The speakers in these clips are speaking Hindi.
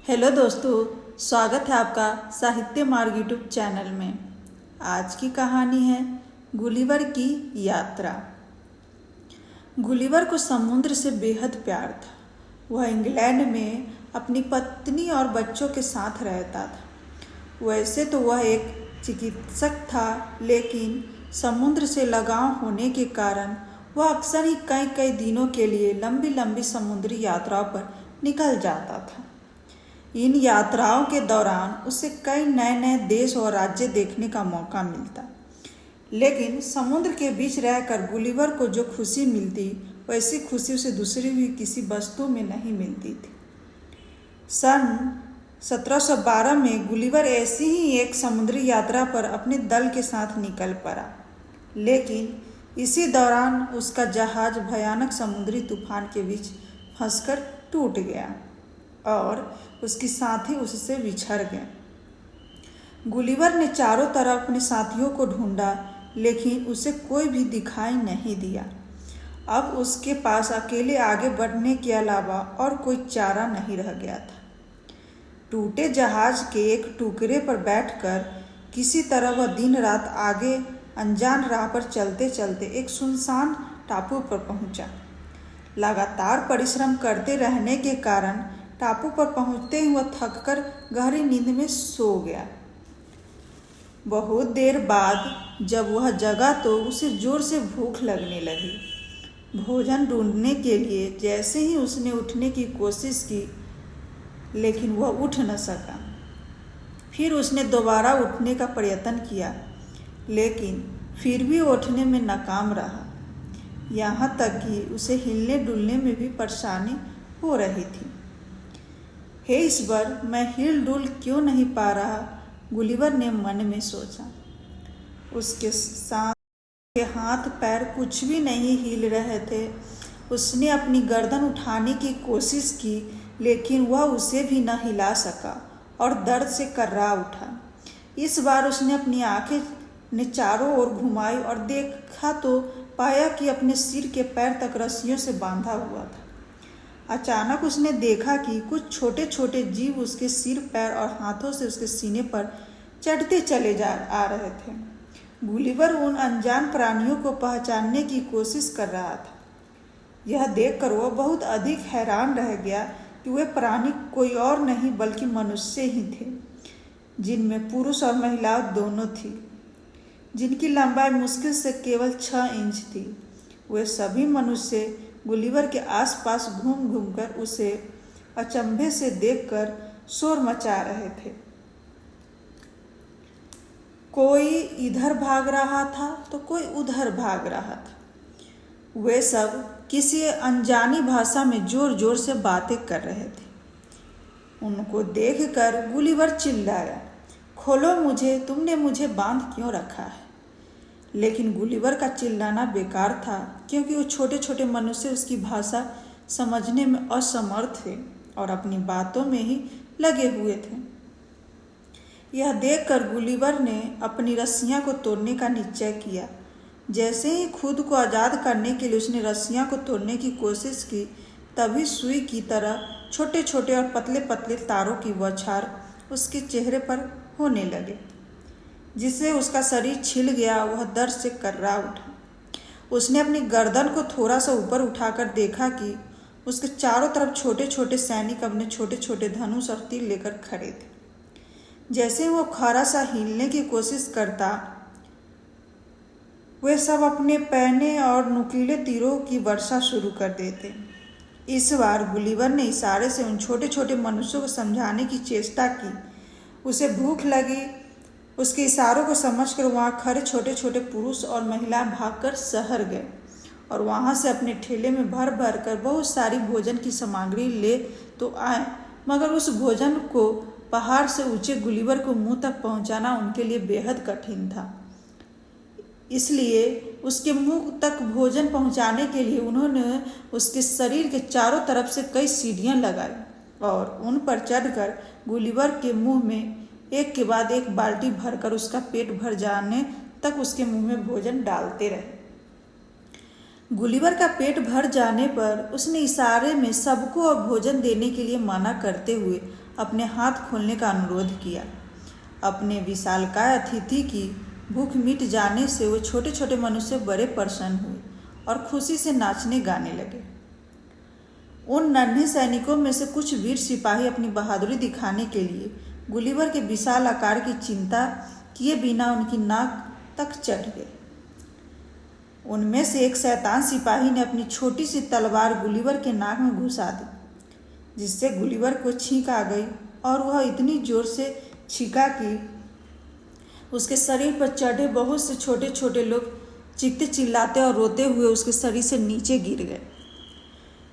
हेलो दोस्तों, स्वागत है आपका साहित्य मार्ग यूट्यूब चैनल में। आज की कहानी है गुलिवर की यात्रा। गुलिवर को समुद्र से बेहद प्यार था। वह इंग्लैंड में अपनी पत्नी और बच्चों के साथ रहता था। वैसे तो वह एक चिकित्सक था, लेकिन समुद्र से लगाव होने के कारण वह अक्सर ही कई कई दिनों के लिए लंबी लंबी समुद्री यात्राओं पर निकल जाता था। इन यात्राओं के दौरान उसे कई नए नए देश और राज्य देखने का मौका मिलता, लेकिन समुद्र के बीच रहकर गुलिवर को जो खुशी मिलती, वैसी खुशी उसे दूसरी भी किसी वस्तु में नहीं मिलती थी। सन 1712 में गुलिवर ऐसी ही एक समुद्री यात्रा पर अपने दल के साथ निकल पड़ा, लेकिन इसी दौरान उसका जहाज भयानक समुद्री तूफान के बीच फंसकर टूट गया और उसके साथी उससे बिछड़ गए। गुलिवर ने चारों तरफ अपने साथियों को ढूंढा, लेकिन उसे कोई भी दिखाई नहीं दिया। अब उसके पास अकेले आगे बढ़ने के अलावा और कोई चारा नहीं रह गया था। टूटे जहाज के एक टुकड़े पर बैठकर किसी तरह वह दिन रात आगे अनजान राह पर चलते चलते एक सुनसान टापू पर पहुंचा। लगातार परिश्रम करते रहने के कारण टापू पर पहुंचते ही वह थककर गहरी नींद में सो गया। बहुत देर बाद जब वह जगा तो उसे जोर से भूख लगने लगी। भोजन ढूंढने के लिए जैसे ही उसने उठने की कोशिश की, लेकिन वह उठ न सका। फिर उसने दोबारा उठने का प्रयत्न किया, लेकिन फिर भी उठने में नाकाम रहा। यहाँ तक कि उसे हिलने डुलने में भी परेशानी हो रही थी। हे ईश्वर, मैं हिल डुल क्यों नहीं पा रहा, गुलिवर ने मन में सोचा। उसके सांस के हाथ पैर कुछ भी नहीं हिल रहे थे। उसने अपनी गर्दन उठाने की कोशिश की, लेकिन वह उसे भी न हिला सका और दर्द से कर्रा उठा। इस बार उसने अपनी आंखें ने चारों ओर घुमाई और देखा तो पाया कि अपने सिर के पैर तक रस्सियों से बांधा हुआ था। अचानक उसने देखा कि कुछ छोटे छोटे जीव उसके सिर, पैर और हाथों से उसके सीने पर चढ़ते चले आ रहे थे। गुलिवर उन अनजान प्राणियों को पहचानने की कोशिश कर रहा था। यह देखकर वह बहुत अधिक हैरान रह गया कि वे प्राणी कोई और नहीं बल्कि मनुष्य ही थे, जिनमें पुरुष और महिला दोनों थी, जिनकी लंबाई मुश्किल से केवल 6 इंच थी। वे सभी मनुष्य गुलिवर के आसपास घूम घूमकर उसे अचंभे से देखकर शोर मचा रहे थे। कोई इधर भाग रहा था तो कोई उधर भाग रहा था। वे सब किसी अनजानी भाषा में जोर जोर से बातें कर रहे थे। उनको देखकर गुलिवर चिल्लाया, खोलो मुझे, तुमने मुझे बांध क्यों रखा है? लेकिन गुलिवर का चिल्लाना बेकार था, क्योंकि वो छोटे छोटे मनुष्य उसकी भाषा समझने में असमर्थ थे और अपनी बातों में ही लगे हुए थे। यह देखकर गुलिवर ने अपनी रस्सियां को तोड़ने का निश्चय किया। जैसे ही खुद को आज़ाद करने के लिए उसने रस्सियां को तोड़ने की कोशिश की, तभी सुई की तरह छोटे छोटे और पतले पतले तारों की बौछार उसके चेहरे पर होने लगे, जिससे उसका शरीर छिल गया। वह दर्द से कर्रा उठा। उसने अपनी गर्दन को थोड़ा सा ऊपर उठाकर देखा कि उसके चारों तरफ छोटे छोटे सैनिक अपने छोटे छोटे धनुष और तीर लेकर खड़े थे। जैसे ही वो खड़ा सा हिलने की कोशिश करता, वे सब अपने पैने और नुकीले तीरों की वर्षा शुरू कर देते। इस बार गुलिवर ने इशारे से उन छोटे छोटे मनुष्यों को समझाने की चेष्टा की। उसे भूख लगी। उसके इशारों को समझकर वहाँ खड़े छोटे छोटे पुरुष और महिला भागकर शहर गए और वहाँ से अपने ठेले में भर भर कर बहुत सारी भोजन की सामग्री ले तो आए, मगर उस भोजन को पहाड़ से ऊंचे गुलिवर को मुंह तक पहुँचाना उनके लिए बेहद कठिन था। इसलिए उसके मुंह तक भोजन पहुँचाने के लिए उन्होंने उसके शरीर के चारों तरफ से कई सीढ़ियाँ लगाई और उन पर चढ़कर गुलिवर के मुंह में एक के बाद एक बाल्टी भरकर उसका पेट भर जाने तक उसके मुंह में भोजन डालते रहे। गुलिवर का पेट भर जाने पर उसने इशारे में सबको और भोजन देने के लिए मना करते हुए अपने हाथ खोलने का अनुरोध किया। अपने विशालकाय अतिथि की भूख मिट जाने से वो छोटे छोटे मनुष्य बड़े प्रसन्न हुए और खुशी से नाचने गाने लगे। उन नन्हे सैनिकों में से कुछ वीर सिपाही अपनी बहादुरी दिखाने के लिए गुलिवर के विशाल आकार की चिंता किए बिना उनकी नाक तक चढ़ गए। उनमें से एक शैतान सिपाही ने अपनी छोटी सी तलवार गुलिवर के नाक में घुसा दी, जिससे गुलिवर को छींक आ गई और वह इतनी जोर से छींका कि उसके शरीर पर चढ़े बहुत से छोटे छोटे लोग चीखते चिल्लाते और रोते हुए उसके शरीर से नीचे गिर गए।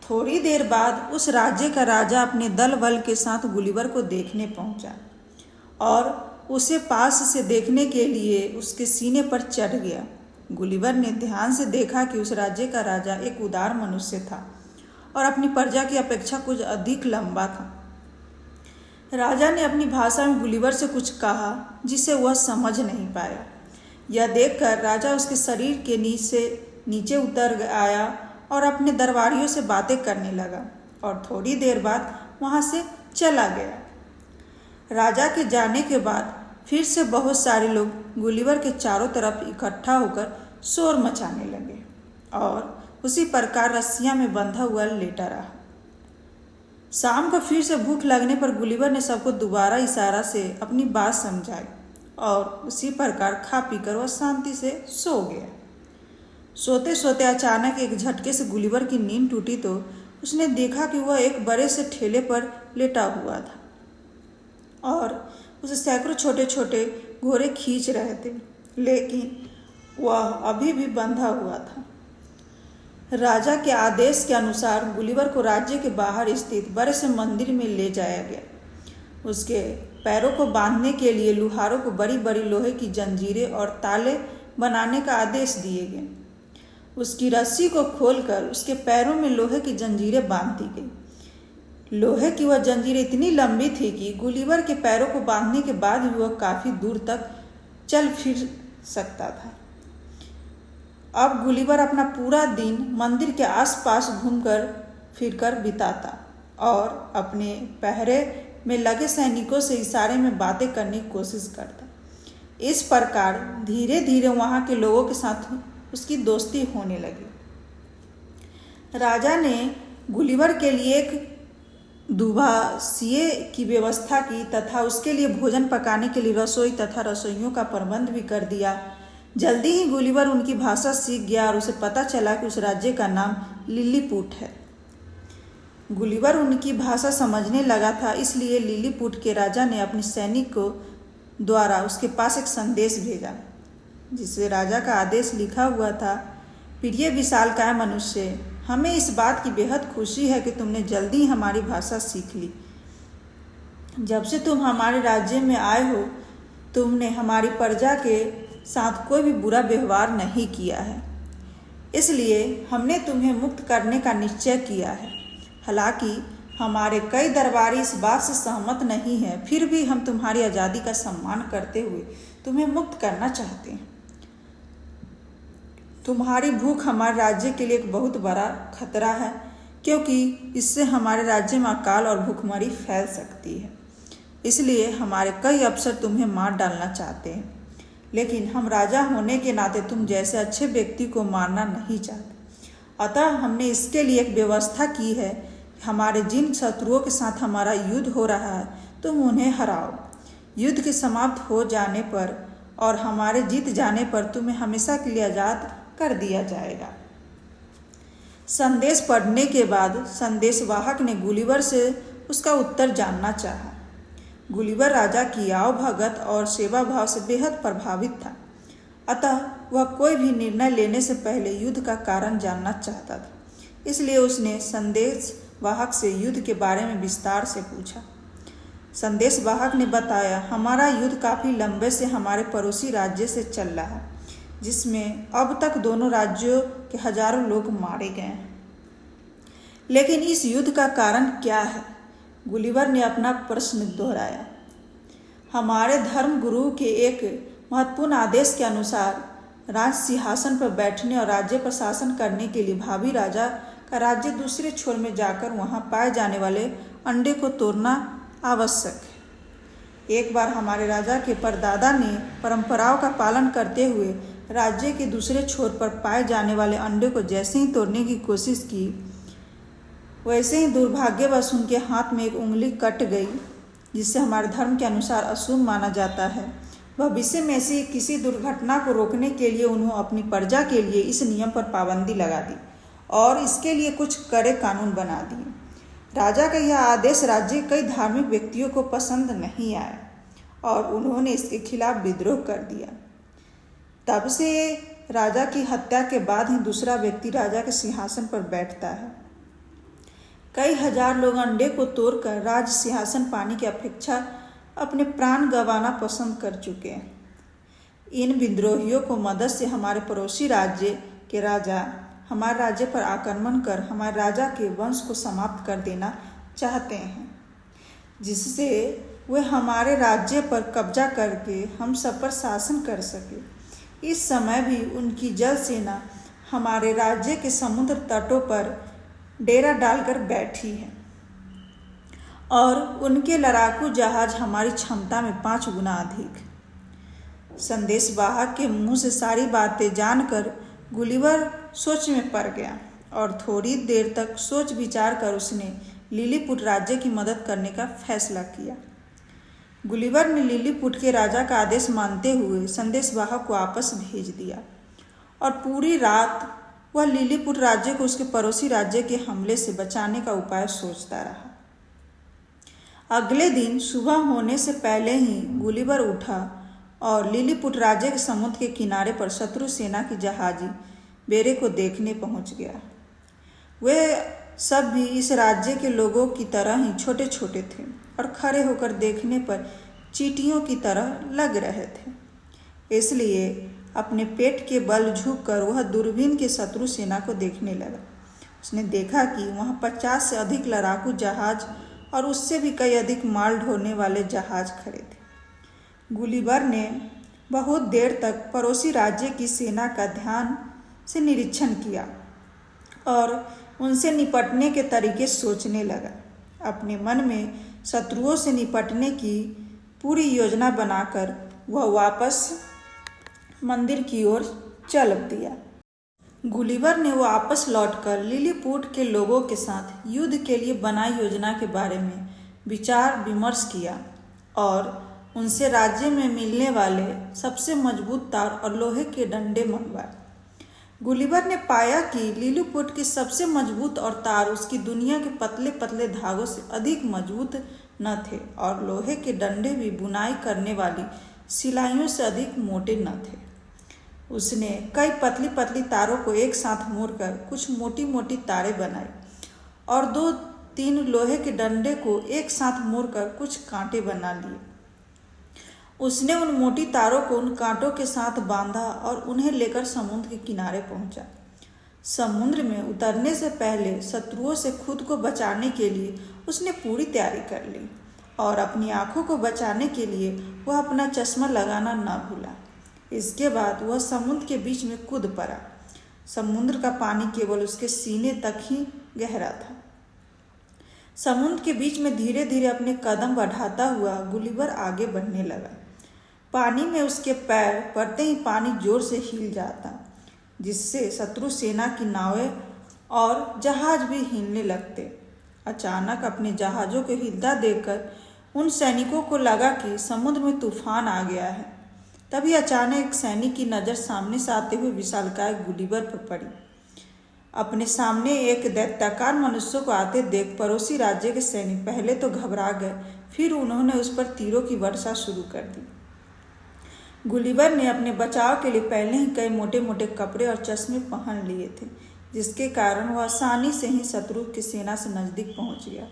थोड़ी देर बाद उस राज्य का राजा अपने दल बल के साथ गुलिवर को देखने पहुंचा और उसे पास से देखने के लिए उसके सीने पर चढ़ गया। गुलिवर ने ध्यान से देखा कि उस राज्य का राजा एक उदार मनुष्य था और अपनी प्रजा की अपेक्षा कुछ अधिक लंबा था। राजा ने अपनी भाषा में गुलिवर से कुछ कहा जिसे वह समझ नहीं पाया। यह देखकर राजा उसके शरीर के नीचे उतर आया और अपने दरबारियों से बातें करने लगा और थोड़ी देर बाद वहाँ से चला गया। राजा के जाने के बाद फिर से बहुत सारे लोग गुलिवर के चारों तरफ इकट्ठा होकर शोर मचाने लगे और उसी प्रकार रस्सियाँ में बंधा हुआ लेटा रहा। शाम को फिर से भूख लगने पर गुलिवर ने सबको दोबारा इशारा से अपनी बात समझाई और उसी प्रकार खा पीकर वह शांति से सो गया। सोते सोते अचानक एक झटके से गुलिवर की नींद टूटी तो उसने देखा कि वह एक बड़े से ठेले पर लेटा हुआ था और उसे सैकड़ों छोटे छोटे घोड़े खींच रहे थे, लेकिन वह अभी भी बंधा हुआ था। राजा के आदेश के अनुसार गुलिवर को राज्य के बाहर स्थित बड़े से मंदिर में ले जाया गया। उसके पैरों को बांधने के लिए लुहारों को बड़ी बड़ी लोहे की जंजीरें और ताले बनाने का आदेश दिए गए। उसकी रस्सी को खोलकर उसके पैरों में लोहे की जंजीरें बांध दी गई। लोहे की वह जंजीरें इतनी लंबी थी कि गुलिवर के पैरों को बांधने के बाद भी वह काफ़ी दूर तक चल फिर सकता था। अब गुलिवर अपना पूरा दिन मंदिर के आसपास घूमकर फिरकर बिताता और अपने पहरे में लगे सैनिकों से इशारे में बातें करने की कोशिश करता। इस प्रकार धीरे धीरे वहाँ के लोगों के साथ उसकी दोस्ती होने लगी। राजा ने गुलिवर के लिए एक दुभाषिए की व्यवस्था की तथा उसके लिए भोजन पकाने के लिए रसोई तथा रसोइयों का प्रबंध भी कर दिया। जल्दी ही गुलिवर उनकी भाषा सीख गया और उसे पता चला कि उस राज्य का नाम लिलीपुट है। गुलिवर उनकी भाषा समझने लगा था, इसलिए लिलीपुट के राजा ने अपने सैनिकों द्वारा उसके पास एक संदेश भेजा, जिससे राजा का आदेश लिखा हुआ था, प्रिय विशालकाय मनुष्य, हमें इस बात की बेहद खुशी है कि तुमने जल्दी हमारी भाषा सीख ली। जब से तुम हमारे राज्य में आए हो, तुमने हमारी प्रजा के साथ कोई भी बुरा व्यवहार नहीं किया है, इसलिए हमने तुम्हें मुक्त करने का निश्चय किया है। हालांकि हमारे कई दरबारी इस बात से सहमत नहीं हैं, फिर भी हम तुम्हारी आज़ादी का सम्मान करते हुए तुम्हें मुक्त करना चाहते हैं। तुम्हारी भूख हमारे राज्य के लिए एक बहुत बड़ा खतरा है, क्योंकि इससे हमारे राज्य में अकाल और भूखमरी फैल सकती है। इसलिए हमारे कई अफसर तुम्हें मार डालना चाहते हैं, लेकिन हम राजा होने के नाते तुम जैसे अच्छे व्यक्ति को मारना नहीं चाहते। अतः हमने इसके लिए एक व्यवस्था की है, हमारे जिन शत्रुओं के साथ हमारा युद्ध हो रहा है तुम उन्हें हराओ। युद्ध के समाप्त हो जाने पर और हमारे जीत जाने पर तुम्हें हमेशा के लिए आज़ाद कर दिया जाएगा। संदेश पढ़ने के बाद संदेशवाहक ने गुलिवर से उसका उत्तर जानना चाहा। गुलिवर राजा की आवभगत और सेवा भाव से बेहद प्रभावित था, अतः वह कोई भी निर्णय लेने से पहले युद्ध का कारण जानना चाहता था। इसलिए उसने संदेशवाहक से युद्ध के बारे में विस्तार से पूछा। संदेशवाहक ने बताया, हमारा युद्ध काफ़ी लंबे से हमारे पड़ोसी राज्य से चल रहा है, जिसमें अब तक दोनों राज्यों के हजारों लोग मारे गए हैं। लेकिन इस युद्ध का कारण क्या है? गुलिवर ने अपना प्रश्न दोहराया। हमारे धर्म गुरु के एक महत्वपूर्ण आदेश के अनुसार राज सिंहासन पर बैठने और राज्य पर शासन करने के लिए भावी राजा का राज्य दूसरे छोर में जाकर वहां पाए जाने वाले अंडे को तोड़ना आवश्यक है। एक बार हमारे राजा के परदादा ने परंपराओं का पालन करते हुए राज्य के दूसरे छोर पर पाए जाने वाले अंडे को जैसे ही तोड़ने की कोशिश की, वैसे ही दुर्भाग्यवश उनके हाथ में एक उंगली कट गई, जिससे हमारे धर्म के अनुसार अशुभ माना जाता है। भविष्य में ऐसी किसी दुर्घटना को रोकने के लिए उन्होंने अपनी प्रजा के लिए इस नियम पर पाबंदी लगा दी और इसके लिए कुछ कड़े कानून बना दिए। राजा का यह आदेश राज्य के कई धार्मिक व्यक्तियों को पसंद नहीं आया और उन्होंने इसके खिलाफ विद्रोह कर दिया। तब से राजा की हत्या के बाद ही दूसरा व्यक्ति राजा के सिंहासन पर बैठता है। कई हजार लोग अंडे को तोड़कर राज सिंहासन पाने की अपेक्षा अपने प्राण गंवाना पसंद कर चुके हैं। इन विद्रोहियों को मदद से हमारे पड़ोसी राज्य के राजा हमारे राज्य पर आक्रमण कर हमारे राजा के वंश को समाप्त कर देना चाहते हैं, जिससे वे हमारे राज्य पर कब्जा करके हम सब पर शासन कर सके। इस समय भी उनकी जल सेना हमारे राज्य के समुद्र तटों पर डेरा डालकर बैठी है और उनके लड़ाकू जहाज हमारी क्षमता में 5 गुना अधिक। संदेशवाहक के मुंह से सारी बातें जानकर गुलिवर सोच में पड़ गया और थोड़ी देर तक सोच विचार कर उसने लिलीपुट राज्य की मदद करने का फैसला किया। गुलिवर ने लिलीपुट के राजा का आदेश मानते हुए संदेशवाहक को वापस भेज दिया और पूरी रात वह लिलीपुट राज्य को उसके पड़ोसी राज्य के हमले से बचाने का उपाय सोचता रहा। अगले दिन सुबह होने से पहले ही गुलिवर उठा और लिलीपुट राज्य के समुद्र के किनारे पर शत्रु सेना की जहाजी बेड़े को देखने पहुंच गया। वे सब भी इस राज्य के लोगों की तरह ही छोटे छोटे थे और खड़े होकर देखने पर चींटियों की तरह लग रहे थे। इसलिए अपने पेट के बल झुककर वह दूरबीन के शत्रु सेना को देखने लगा। उसने देखा कि वहाँ 50 से अधिक लड़ाकू जहाज और उससे भी कई अधिक माल ढोने वाले जहाज खड़े थे। गुलिवर ने बहुत देर तक पड़ोसी राज्य की सेना का ध्यान से निरीक्षण किया और उनसे निपटने के तरीके सोचने लगा। अपने मन में शत्रुओं से निपटने की पूरी योजना बनाकर वह वापस मंदिर की ओर चल दिया। गुलिवर ने वापस लौटकर लिलीपुट के लोगों के साथ युद्ध के लिए बनाई योजना के बारे में विचार विमर्श किया और उनसे राज्य में मिलने वाले सबसे मजबूत तार और लोहे के डंडे मंगवाए। गुलिवर ने पाया कि लिलीपुट के सबसे मजबूत और तार उसकी दुनिया के पतले पतले धागों से अधिक मजबूत न थे और लोहे के डंडे भी बुनाई करने वाली सिलाइयों से अधिक मोटे न थे। उसने कई पतली पतली तारों को एक साथ मोड़कर कुछ मोटी मोटी तारें बनाई और 2-3 लोहे के डंडे को एक साथ मोड़कर कुछ कांटे बना लिए। उसने उन मोटी तारों को उन कांटों के साथ बांधा और उन्हें लेकर समुद्र के किनारे पहुंचा। समुद्र में उतरने से पहले शत्रुओं से खुद को बचाने के लिए उसने पूरी तैयारी कर ली और अपनी आंखों को बचाने के लिए वह अपना चश्मा लगाना न भूला। इसके बाद वह समुद्र के बीच में कूद पड़ा। समुद्र का पानी केवल उसके सीने तक ही गहरा था। समुद्र के बीच में धीरे धीरे अपने कदम बढ़ाता हुआ गुलिवर आगे बढ़ने लगा। पानी में उसके पैर पड़ते ही पानी जोर से हिल जाता, जिससे शत्रु सेना की नावें और जहाज भी हिलने लगते। अचानक अपने जहाज़ों को हिलता देखकर उन सैनिकों को लगा कि समुद्र में तूफान आ गया है। तभी अचानक एक सैनिक की नज़र सामने से आते हुए विशालकाय गुलिवर पर पड़ी। अपने सामने एक दैत्याकार मनुष्य को आते देख पड़ोसी राज्य के सैनिक पहले तो घबरा गए, फिर उन्होंने उस पर तीरों की वर्षा शुरू कर दी। गुलिवर ने अपने बचाव के लिए पहले ही कई मोटे मोटे कपड़े और चश्मे पहन लिए थे, जिसके कारण वह आसानी से ही शत्रु की सेना से नज़दीक पहुंच गया।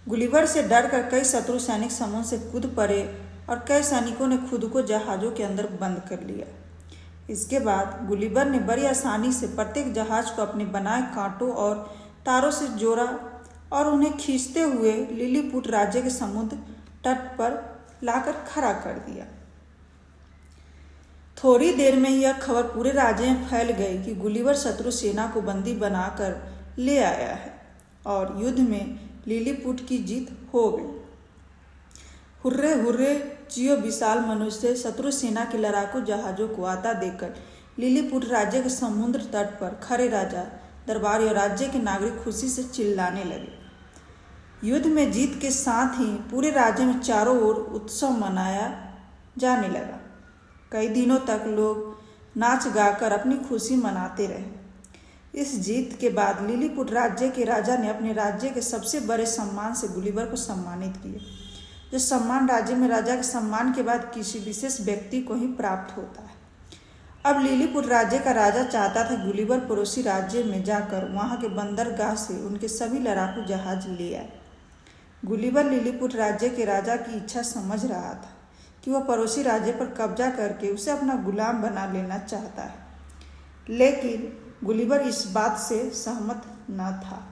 गुलिवर से डरकर कई शत्रु सैनिक समुद्र से कूद पड़े और कई सैनिकों ने खुद को जहाज़ों के अंदर बंद कर लिया। इसके बाद गुलिवर ने बड़ी आसानी से प्रत्येक जहाज को अपने बनाए कांटों और तारों से जोड़ा और उन्हें खींचते हुए लिलीपुट राज्य के समुद्र तट पर लाकर खड़ा कर दिया। थोड़ी देर में यह खबर पूरे राज्य में फैल गई कि गुलिवर शत्रु सेना को बंदी बनाकर ले आया है और युद्ध में लिलीपुट की जीत हो गई। हुर्रे हुर्रे जियो विशाल मनुष्य शत्रु सेना के लड़ाकू जहाजों को आता देखकर लिलीपुट राज्य के समुद्र तट पर खड़े राजा दरबारी और राज्य के नागरिक खुशी से चिल्लाने लगे। युद्ध में जीत के साथ ही पूरे राज्य में चारों ओर उत्सव मनाया जाने लगा। कई दिनों तक लोग नाच गाकर अपनी खुशी मनाते रहे। इस जीत के बाद लिलीपुट राज्य के राजा ने अपने राज्य के सबसे बड़े सम्मान से गुलिवर को सम्मानित किया। जो सम्मान राज्य में राजा के सम्मान के बाद किसी विशेष व्यक्ति को ही प्राप्त होता है। अब लिलीपुट राज्य का राजा चाहता था गुलिवर पड़ोसी राज्य में जाकर वहां के बंदरगाह से उनके सभी लड़ाकू जहाज ले आए। गुलिवर लिलीपुट राज्य के राजा की इच्छा समझ रहा था कि वह पड़ोसी राज्य पर कब्जा करके उसे अपना गुलाम बना लेना चाहता है, लेकिन गुलिवर इस बात से सहमत न था।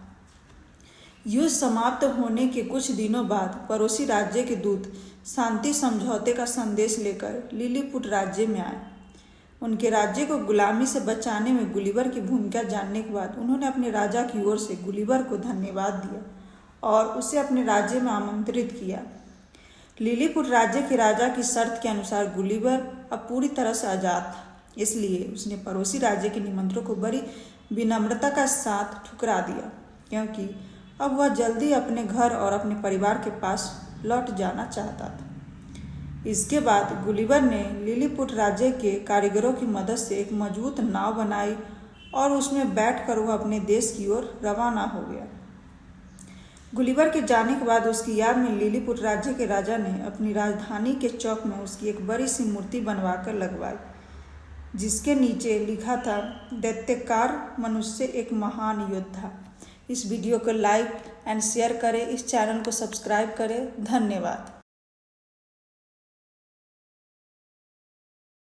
युद्ध समाप्त होने के कुछ दिनों बाद पड़ोसी राज्य के दूत शांति समझौते का संदेश लेकर लिलीपुट राज्य में आए। उनके राज्य को गुलामी से बचाने में गुलिवर की भूमिका जानने के बाद उन्होंने अपने राजा की ओर से गुलिवर को धन्यवाद दिया और उसे अपने राज्य में आमंत्रित किया। लिलीपुट राज्य के राजा की शर्त के अनुसार गुलिवर अब पूरी तरह से आज़ाद था, इसलिए उसने पड़ोसी राज्य के निमंत्रणों को बड़ी विनम्रता का साथ ठुकरा दिया, क्योंकि अब वह जल्दी अपने घर और अपने परिवार के पास लौट जाना चाहता था। इसके बाद गुलिवर ने लिलीपुट राज्य के कारीगरों की मदद से एक मजबूत नाव बनाई और उसमें बैठकर वह अपने देश की ओर रवाना हो गया। गुलिवर के जाने के बाद उसकी याद में लिलीपुट राज्य के राजा ने अपनी राजधानी के चौक में उसकी एक बड़ी सी मूर्ति बनवाकर लगवाई, जिसके नीचे लिखा था, दैत्यकार मनुष्य एक महान योद्धा। इस वीडियो को लाइक एंड शेयर करें, इस चैनल को सब्सक्राइब करें। धन्यवाद।